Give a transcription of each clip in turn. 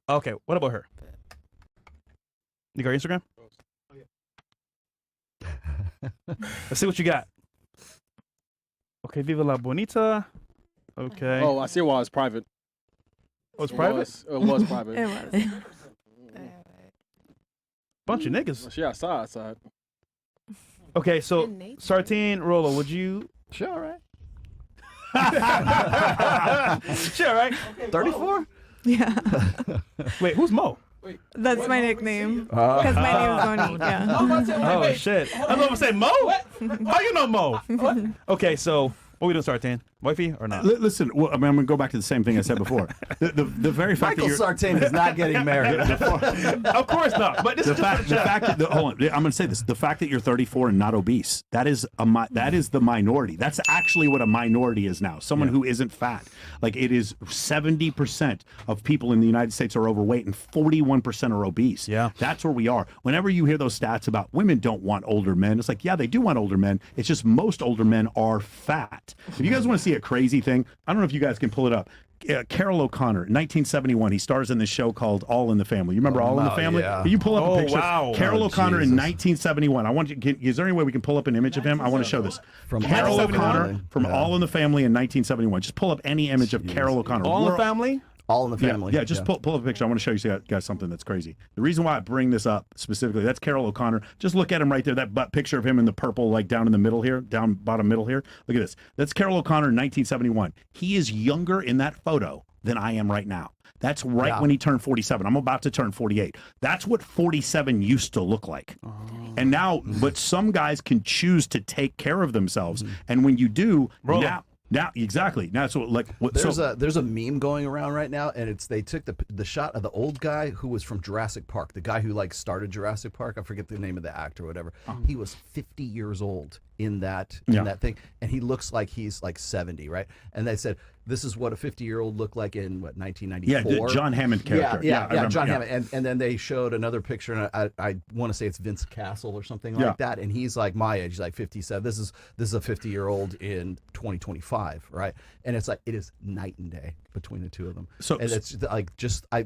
Okay, what about her? You got her Instagram? Let's see what you got. Okay, Viva la Bonita. Okay. Oh, I see why it's private. Oh, it's private? It was private. It was. Bunch of niggas. She outside. Okay, so In nature. Sartine, Rolo, would you? Sure, all right. Sure, right? 34? Yeah. Wait, who's Mo? That's my nickname. Because my name is Monique. Yeah. Oh shit! I was going to say Mo. How you know Mo? Okay, so what we doing, Sartine? Wifey or not? Listen, well, I mean, I'm going to go back to the same thing I said before. The very fact Michael that you're Sartain is not getting married. Of course not. But this the is just fact that hold on, I'm going to say this: the fact that you're 34 and not obese, that is the minority. That's actually what a minority is now. Someone who isn't fat. Like it is 70% of people in the United States are overweight and 41% are obese. Yeah, that's where we are. Whenever you hear those stats about women don't want older men, it's like, yeah, they do want older men. It's just most older men are fat. If you guys want to see a crazy thing, I don't know if you guys can pull it up. Carol O'Connor, 1971. He stars in this show called All in the Family. You remember All in the Family? Yeah. Can you pull up a picture? Wow. Carol O'Connor in Jesus. 1971. I want you. Is there any way we can pull up an image of him? I want to show this. From Carol All in the O'Connor Family. from Yeah. All in the Family in 1971. Just pull up any image of Carol O'Connor. All in the We're- Family. All in the yeah, family. yeah, just pull up a picture. I want to show you guys something that's crazy. The reason why I bring this up specifically, that's Carol O'Connor. Just look at him right there, that butt picture of him in the purple, like down in the middle here, down bottom middle here. Look at this. That's Carol O'Connor in 1971. He is younger in that photo than I am right now. That's right when he turned 47. I'm about to turn 48. That's what 47 used to look like. And now, but some guys can choose to take care of themselves. And when you do, now exactly. Now, so like, There's a meme going around right now, and they took the shot of the old guy who was from Jurassic Park, the guy who like started Jurassic Park. I forget the name of the actor or whatever. He was 50 years old in that thing, and he looks like he's like 70, right? And they said this is what a 50-year-old looked like in what 1994. Yeah, the John Hammond character. Yeah, John Hammond. And then they showed another picture, and I want to say it's Vince Castle or something like that, and he's like my age, he's like 57. This is a 50-year-old in 2025, right? And it's like it is night and day between the two of them. So and it's like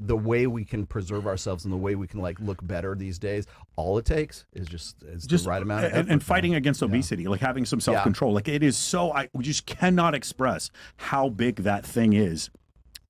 the way we can preserve ourselves and the way we can like look better these days. All it takes is just the right amount of effort, and fighting against obesity, like having some self-control. Like it is so we just cannot express how big that thing is.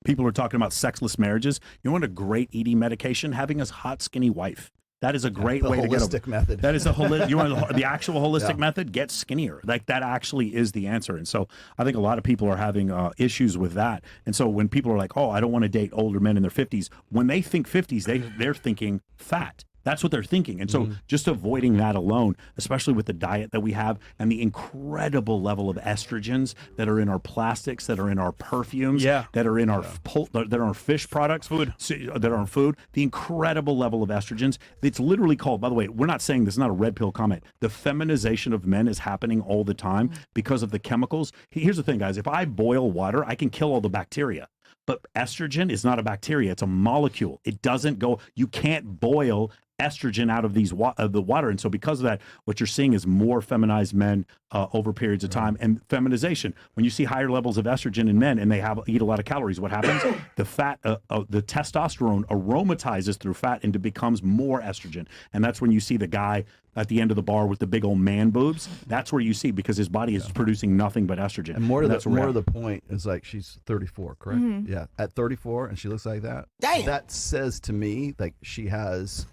People are talking about sexless marriages. You want a great eating medication? Having a hot, skinny wife. That is a great way to get holistic method. That is you want the actual holistic method? Get skinnier. Like that actually is the answer. And so I think a lot of people are having issues with that. And so when people are like, "Oh, I don't want to date older men in their 50s," when they think 50s, they're thinking fat. That's what they're thinking. And so just avoiding that alone, especially with the diet that we have and the incredible level of estrogens that are in our plastics, that are in our perfumes, that are in our that are in our fish products, that are in food, the incredible level of estrogens. It's literally called, by the way, we're not saying this is not a red pill comment. The feminization of men is happening all the time because of the chemicals. Here's the thing, guys. If I boil water, I can kill all the bacteria. But estrogen is not a bacteria. It's a molecule. It doesn't go, you can't boil estrogen out of the water. And so because of that, what you're seeing is more feminized men over periods of time, and feminization. When you see higher levels of estrogen in men and they eat a lot of calories, what happens? The fat, the testosterone aromatizes through fat and it becomes more estrogen. And that's when you see the guy at the end of the bar with the big old man boobs. That's where you see, because his body is producing nothing but estrogen. And more to the point is like she's 34, correct? Yeah, at 34 and she looks like that. Damn. That says to me like she has,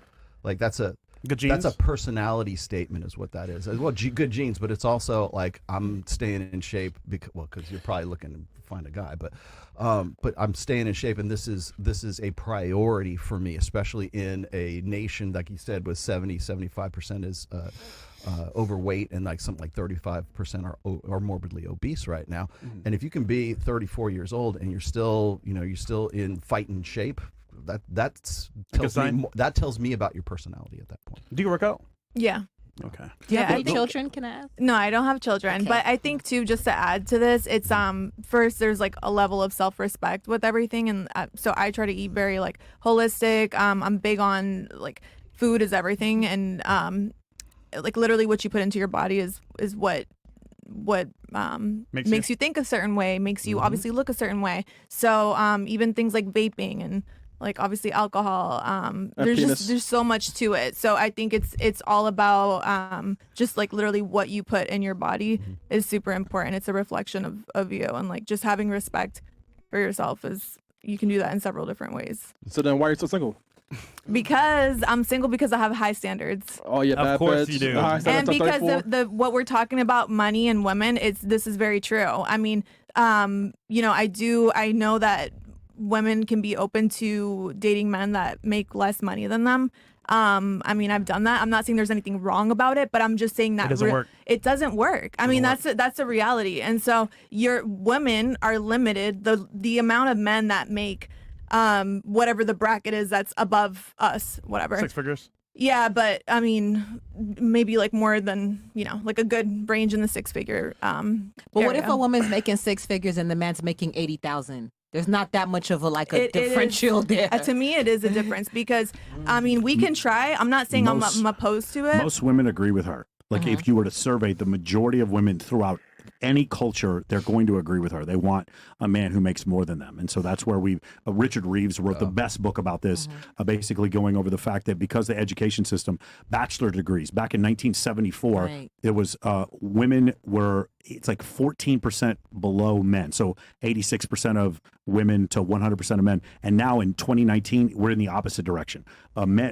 like that's a good genes. That's a personality statement, is what that is. Well, good genes, but it's also like I'm staying in shape because you're probably looking to find a guy, but I'm staying in shape, and this is a priority for me, especially in a nation like you said with 75% is overweight, and like something like 35% are morbidly obese right now. And if you can be 34 years old and you're still in fighting shape, that tells me about your personality at that point. Do you work out? Yeah. Okay. Do you have I any think- children? Can I ask? No, I don't have children, Okay. but I think too, just to add to this, it's first there's like a level of self-respect with everything, and so I try to eat very like holistic. I'm big on like food is everything, and like literally what you put into your body is what makes you think a certain way, makes you obviously look a certain way. So even things like vaping and like obviously alcohol. There's penis. there's so much to it. So I think it's all about just like literally what you put in your body is super important. It's a reflection of you, and like just having respect for yourself is, you can do that in several different ways. So then why are you so single? Because I'm single because I have high standards. Oh yeah, Of bad course bitch. you do. High And standards, because 34. the what we're talking about, money and women, this is very true. I mean, you know, I know that women can be open to dating men that make less money than them. I mean, I've done that. I'm not saying there's anything wrong about it, but I'm just saying that It doesn't work. It doesn't work. I mean, that's a reality. And so your women are limited. The amount of men that make whatever the bracket is that's above us, whatever. 6 figures. Yeah, but I mean, maybe like more than, you know, like a good range in the 6-figure. But what if area. a woman's making 6 figures and the man's making 80,000? There's not that much of a It is- differential there. To me, it is a difference because I mean, we can try. I'm not saying Most- I'm opposed to it. Most women agree with her. Like if you were to survey the majority of women throughout any culture, they're going to agree with her. They want a man who makes more than them. And so that's where Richard Reeves wrote the best book about this, basically going over the fact that because the education system, bachelor degrees, back in 1974, Right. it was women were, it's like 14% below men. So 86% of women to 100% of men. And now in 2019, we're in the opposite direction.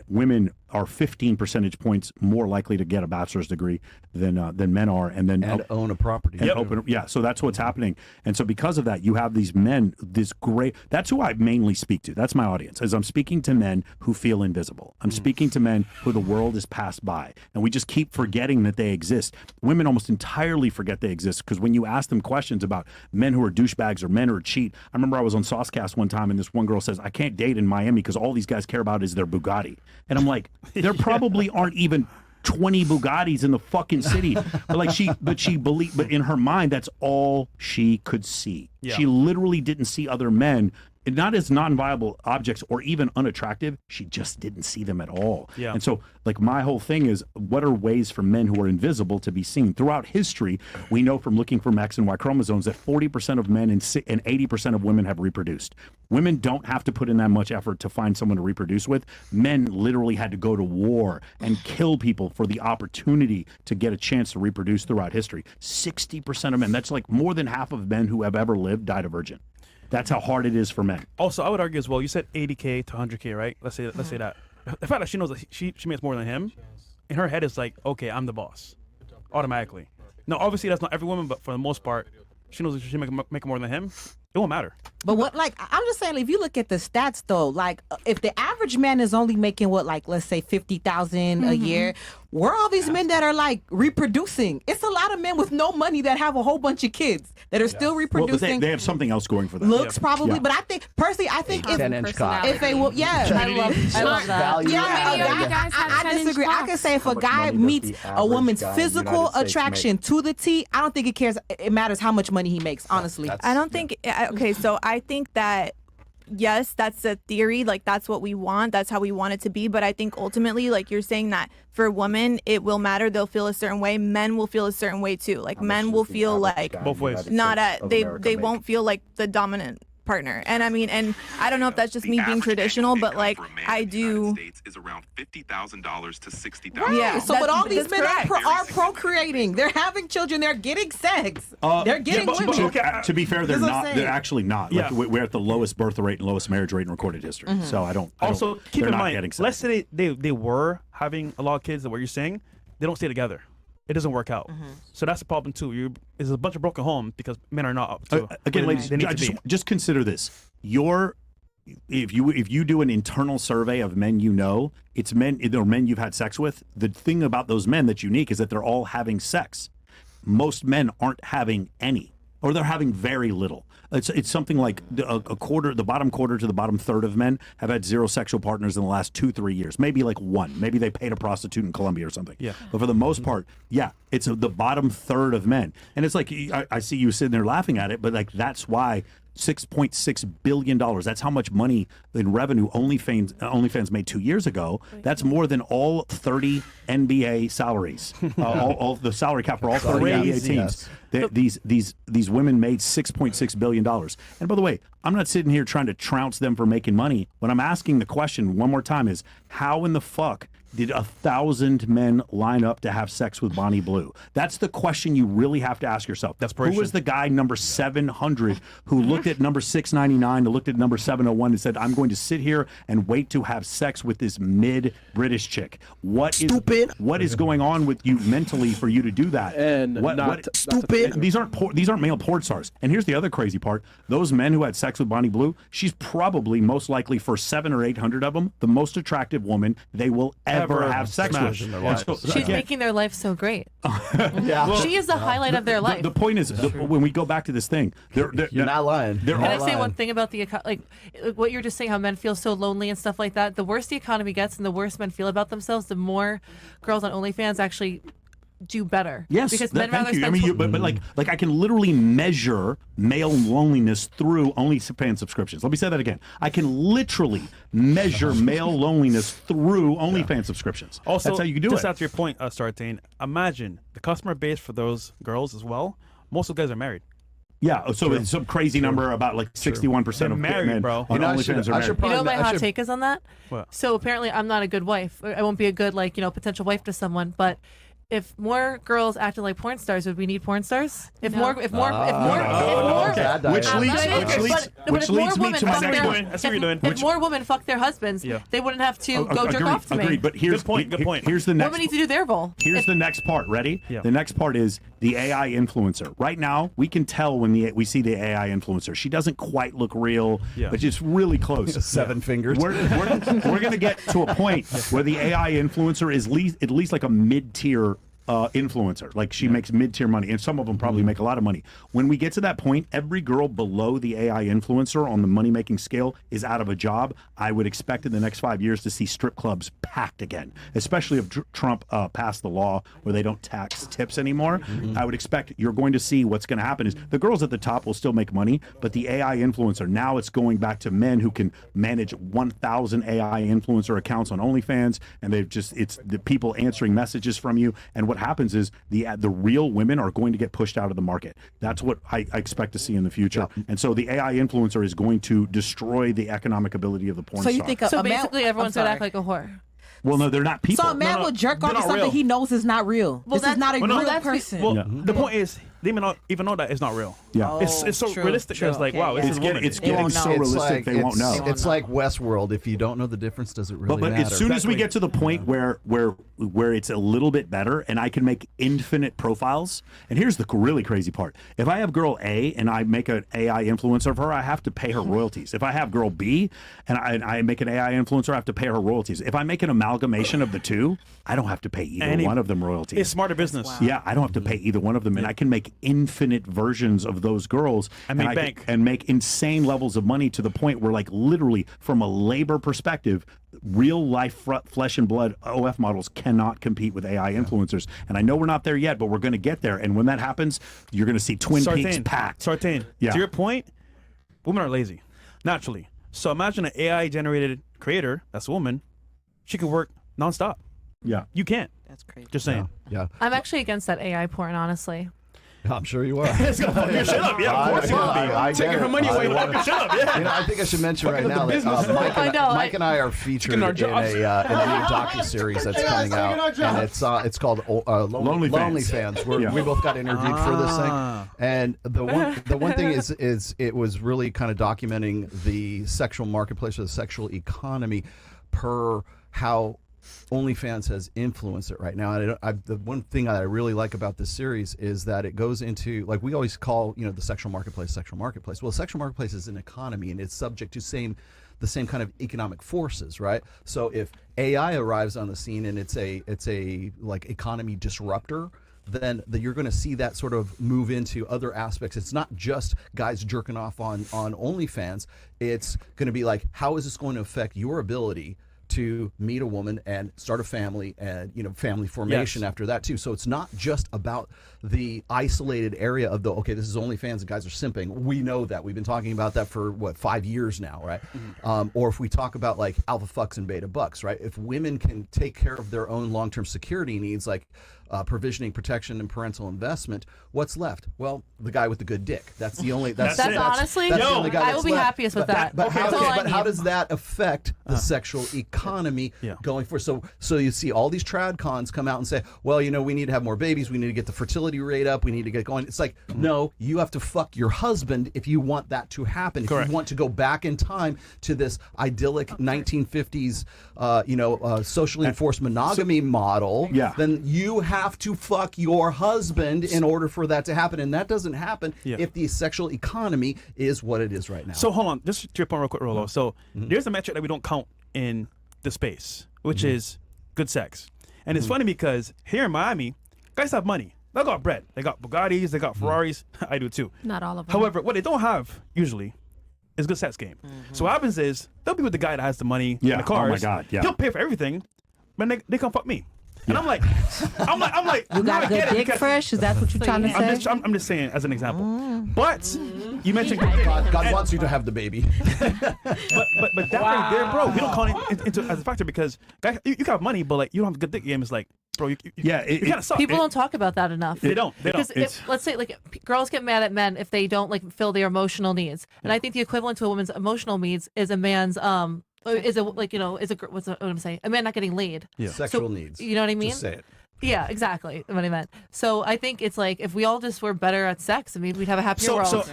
Women are 15 percentage points more likely to get a bachelor's degree than men are. And then And own a property. and open, yeah. So that's what's happening, and so because of that, you have these men. This great. That's who I mainly speak to. That's my audience. As I'm speaking to men who feel invisible. I'm speaking to men who the world has passed by, and we just keep forgetting that they exist. Women almost entirely forget they exist because when you ask them questions about men who are douchebags or men who are cheat. I remember I was on Saucecast one time, and this one girl says, "I can't date in Miami because all these guys care about is their Bugatti," and I'm like, there probably aren't even 20 Bugattis in the fucking city. But in her mind, that's all she could see. Yeah. She literally didn't see other men, not as non-viable objects or even unattractive. She just didn't see them at all. Yeah. And so, like, my whole thing is, what are ways for men who are invisible to be seen? Throughout history, we know from looking for X and Y chromosomes that 40% of men and 80% of women have reproduced. Women don't have to put in that much effort to find someone to reproduce with. Men literally had to go to war and kill people for the opportunity to get a chance to reproduce throughout history. 60% of men, that's like more than half of men who have ever lived died a virgin. That's how hard it is for men. Also, I would argue as well. You said 80K to 100K, right? Let's say that. The fact that she knows that she makes more than him, in her head it's like, okay, I'm the boss, automatically. No, obviously that's not every woman, but for the most part, she knows that she make more than him. It won't matter. But what, like, I'm just saying, if you look at the stats though, like, if the average man is only making what, like, let's say 50,000 a year, where are all these men that are like reproducing? It's a lot of men with no money that have a whole bunch of kids that are still Well, reproducing. but they have something else going for them. Looks probably, Yeah. but I think personally, I think if 10-inch cock. if they will, yeah, I love that. Value Yeah, added. many of you guys have I 10-inch disagree. I can say if a much guy money does meets the a average woman's guy in the physical United States attraction to the T, I don't think it cares. It matters how much money he makes. Honestly, I don't think. Okay, so I think that yes, that's a theory. Like that's what we want. That's how we want it to be. But I think ultimately, like you're saying that for women, it will matter. They'll feel a certain way. Men will feel a certain way too. Like men will feel like Both ways. not at they won't feel like the dominant partner. And I mean, and I don't know if that's just me being traditional, but like I do. Is around $50,000 to $60,000. right. Yeah, So, but all these that's men correct. are procreating. They're having children. They're getting sex. They're getting but- women. To be fair, they're That's what I'm not. saying. They're actually not. Like, Yeah. we're at the lowest birth rate and lowest marriage rate in recorded history. So I don't. Also, keep they're in not mind, getting sex. let's say they were having a lot of kids, that what you're saying, they don't stay together. It doesn't work out. So that's the problem too. There's a bunch of broken homes because men are not up to Again, where ladies, they need to be. just consider this. If you do an internal survey of men you know, it's men you've had sex with. The thing about those men that's unique is that they're all having sex. Most men aren't having any, or they're having very little. It's something like a quarter, the bottom quarter to the bottom third of men have had 0 sexual partners in the last 2-3 years. Maybe like 1. Maybe they paid a prostitute in Colombia or something. Yeah. But for the most part, yeah, it's the bottom third of men. And it's like, I see you sitting there laughing at it, but like that's why $6.6 billion. That's how much money in revenue OnlyFans made 2 years ago. That's more than all 30 NBA salaries, all the salary cap for all 30 NBA teams. These women made $6.6 billion. And by the way, I'm not sitting here trying to trounce them for making money. What I'm asking the question one more time is, how in the fuck did 1,000 men line up to have sex with Bonnie Blue? That's the question you really have to ask yourself. Who was the guy number 700 who looked at number 699, looked at number 701 and said, I'm going to sit here and wait to have sex with this mid-British chick? What is going on with you mentally for you to do that? And These aren't male porn stars. And here's the other crazy part. Those men who had sex with Bonnie Blue, she's probably most likely, for 700 or 800 of them, the most attractive woman they will ever have sex with. She's making their life so great. Yeah. She is the highlight of their life. The point is, when we go back to this thing, you're not lying. Can I say one thing about the like what you're just saying, how men feel so lonely and stuff like that? The worse the economy gets and the worse men feel about themselves, the more girls on OnlyFans actually do better. Yes, because men rather thank you. spend I mean, but like I can literally measure male loneliness through OnlyFans subscriptions. Let me say that again. I can literally measure male loneliness through OnlyFans subscriptions. Also, that's how you can do just it. after your point, Sartain, imagine the customer base for those girls as well. Most of the guys are married. Yeah, so it's some crazy number about like 61% of married, men bro. on OnlyFans are married. You know my hot take is on that? What? So apparently I'm not a good wife. I won't be a good potential wife to someone, but if more girls acted like porn stars, would we need porn stars? If more, Which leads me to my next point. I see what you're doing. If more women fuck their husbands, they wouldn't have to go jerk off to me. Agreed, but here's Good point. Here's the next. Women need to do their role. Here's the next part. Ready? Yeah. The next part is the AI influencer. Right now, we can tell when we see the AI influencer. She doesn't quite look real, but she's really close. 7 fingers. We're going to get to a point where the AI influencer is at least like a mid-tier influencer. Like she makes mid-tier money, and some of them probably make a lot of money. When we get to that point, every girl below the AI influencer on the money-making scale is out of a job. I would expect in the next 5 years to see strip clubs packed again, especially if Trump passed the law where they don't tax tips anymore. I would expect you're going to see what's going to happen is the girls at the top will still make money, but the AI influencer, now it's going back to men who can manage 1,000 AI influencer accounts on OnlyFans, and it's the people answering messages from you. And what happens is the real women are going to get pushed out of the market. That's what I expect to see in the future. Yeah. And so the AI influencer is going to destroy the economic ability of the porn star. You think basically everyone's going to act like a whore. Well, no, they're not people. So a man will jerk off to something he knows is not real. This is not a real person. Well, the point is, they may not even know that it's not real. Yeah, it's so realistic. It's like, wow, it's getting so realistic they won't know. It's like Westworld. If you don't know the difference, does it really matter? But as soon as we get to the point where it's a little bit better, and I can make infinite profiles. And here's the really crazy part: if I have girl A and I make an AI influencer of her, I have to pay her royalties. If I have girl B and I make an AI influencer, I have to pay her royalties. If I make an amalgamation of the two, I don't have to pay either one of them royalties. It's smarter business. Wow. Yeah, I don't have to pay either one of them, and I can make infinite versions of those girls and make insane levels of money to the point where, like, literally from a labor perspective, real life flesh and blood OF models cannot compete with AI influencers. And I know we're not there yet, but we're going to get there. And when that happens, you're going to see Twin Peaks packed. Sartain. Yeah. To your point, women are lazy naturally. So imagine an AI generated creator that's a woman. She can work nonstop. Yeah, you can't. That's crazy. Just saying. Yeah. I'm actually against that AI porn, honestly. I'm sure you are. It's gonna fuck your shit up. Yeah, of course you will be. Taking her money away, fuck your shit up. Yeah. I think I should mention right now that Mike and I are featured in a new docuseries that's coming out, and it's called Lonely Fans. We both got interviewed for this thing, and the one thing is it was really kind of documenting the sexual marketplace or the sexual economy per how OnlyFans has influenced it right now. And the one thing that I really like about this series is that it goes into, like, we always call the sexual marketplace. Well, the sexual marketplace is an economy, and it's subject to the same kind of economic forces, right? So if AI arrives on the scene and it's a like economy disruptor, then you're going to see that sort of move into other aspects. It's not just guys jerking off on OnlyFans. It's going to be like, how is this going to affect your ability to meet a woman and start a family and, family formation after that too. So it's not just about the isolated area of okay, this is OnlyFans and guys are simping. We know that. We've been talking about that for 5 years now, right? Or if we talk about like alpha fucks and beta bucks, right? If women can take care of their own long-term security needs, like provisioning, protection, and parental investment, what's left? Well, the guy with the good dick. That's the only. That's honestly, that's the only guy I that's will be left. happiest with that. But That's all I how need. does that affect the sexual economy going forward? So you see all these trad cons come out and say, well, we need to have more babies. We need to get the fertility rate up. We need to get going. It's like, no, you have to fuck your husband if you want that to happen. Correct. If you want to go back in time to this idyllic 1950s, socially enforced monogamy model, then you have to fuck your husband in order for that to happen. And that doesn't happen if the sexual economy is what it is right now. So hold on, just to your point real quick, Rolo. So there's a metric that we don't count in the space, which is good sex. And it's funny because here in Miami, guys have money. They got bread. They got Bugattis. They got Ferraris. I do too. Not all of them. However, what they don't have usually is good sex game. So what happens is they'll be with the guy that has the money and the cars. Oh my God. Yeah. He'll pay for everything, but they come fuck me. And I'm like, You got a good dick fresh? Is that what you're trying to say? I'm just saying as an example. But you mentioned good dick. God wants you to have the baby. But that right there, bro, we don't count it into as a factor because you can have money, but like you don't have a good dick game. It's like, bro, you kind of suck. People don't talk about that enough. They don't. Because let's say like girls get mad at men if they don't like fill their emotional needs, and I think the equivalent to a woman's emotional needs is a man's is what's what I'm saying? A man not getting laid. Yeah. Sexual needs. You know what I mean? Just say it. Yeah, exactly. What I meant. So I think it's like if we all just were better at sex, I mean, we'd have a happier world. So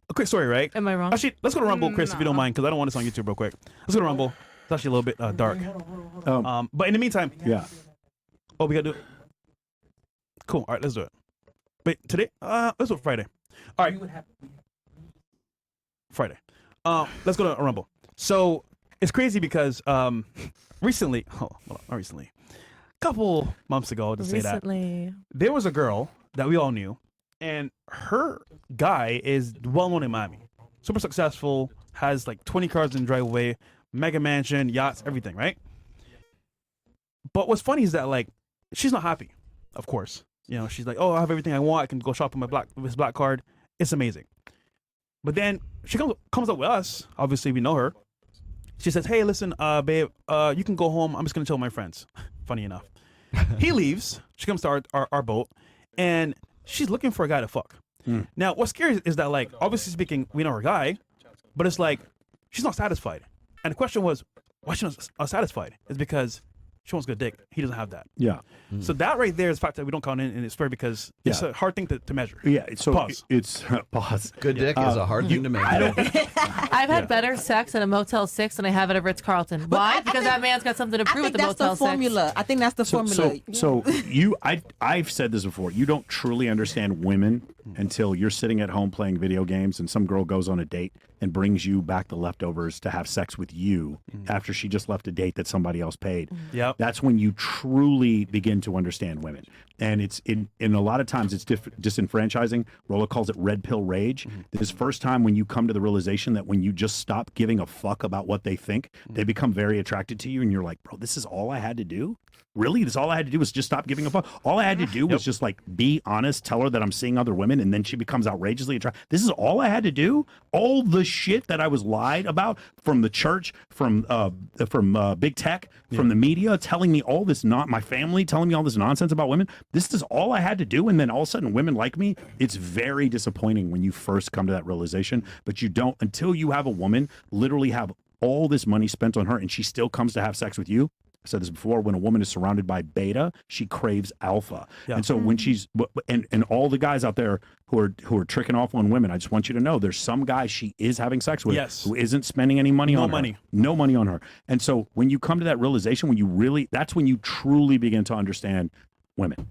a quick story, right? Am I wrong? Actually, let's go to Rumble, Chris, if you don't mind, because I don't want this on YouTube real quick. Let's go to Rumble. It's actually a little bit dark. But in the meantime, oh, we gotta do it. Cool. All right, let's do it. Wait, today? Let's do it Friday. All right. Friday. Let's go to Rumble. So it's crazy because recently, not recently, a couple months ago, I'll just say that there was a girl that we all knew, and her guy is well known in Miami, super successful, has like 20 cars in the driveway, mega mansion, yachts, everything, right? But what's funny is that like she's not happy, of course. She's like, oh, I have everything I want. I can go shop with his black card. It's amazing. But then she comes up with us. Obviously, we know her. She says, hey, listen, babe, you can go home. I'm just going to chill with my friends. Funny enough. He leaves. She comes to our boat, and she's looking for a guy to fuck. Now, what's scary is that, like, obviously speaking, we know her guy, but it's like she's not satisfied. And the question was, why she's not satisfied? It's because she wants good dick. He doesn't have that. Yeah. So that right there is a fact that we don't count in, and it's fair because it's a hard thing to measure. Yeah. So Pause. it's pause. Good dick is a hard thing to make. I've had better sex at a Motel 6 than I have at a Ritz Carlton. Why? Because that man's got something to prove I at think the that's Motel the formula. 6. I think that's the formula. So I've said this before. You don't truly understand women until you're sitting at home playing video games and some girl goes on a date and brings you back the leftovers to have sex with you after she just left a date that somebody else paid. Yep. That's when you truly begin to understand women. And it's in a lot of times it's disenfranchising. Rolla calls it red pill rage. This first time when you come to the realization that when you just stop giving a fuck about what they think, they become very attracted to you, and you're like, bro, this is all I had to do? Really? This all I had to do was just stop giving a fuck? All I had to do was just like be honest, tell her that I'm seeing other women, and then she becomes outrageously attracted. This is all I had to do? All the shit that I was lied about from the church, from big tech, from the media, telling me all this, not my family, telling me all this nonsense about women. This is all I had to do, and then all of a sudden women like me. It's very disappointing when you first come to that realization, but you don't until you have a woman literally have all this money spent on her and she still comes to have sex with you. I said this before, when a woman is surrounded by beta, she craves alpha. Yeah. And so when she's, and all the guys out there who are tricking off on women, I just want you to know there's some guy she is having sex with who isn't spending any money on her. No money on her. And so when you come to that realization, that's when you truly begin to understand women.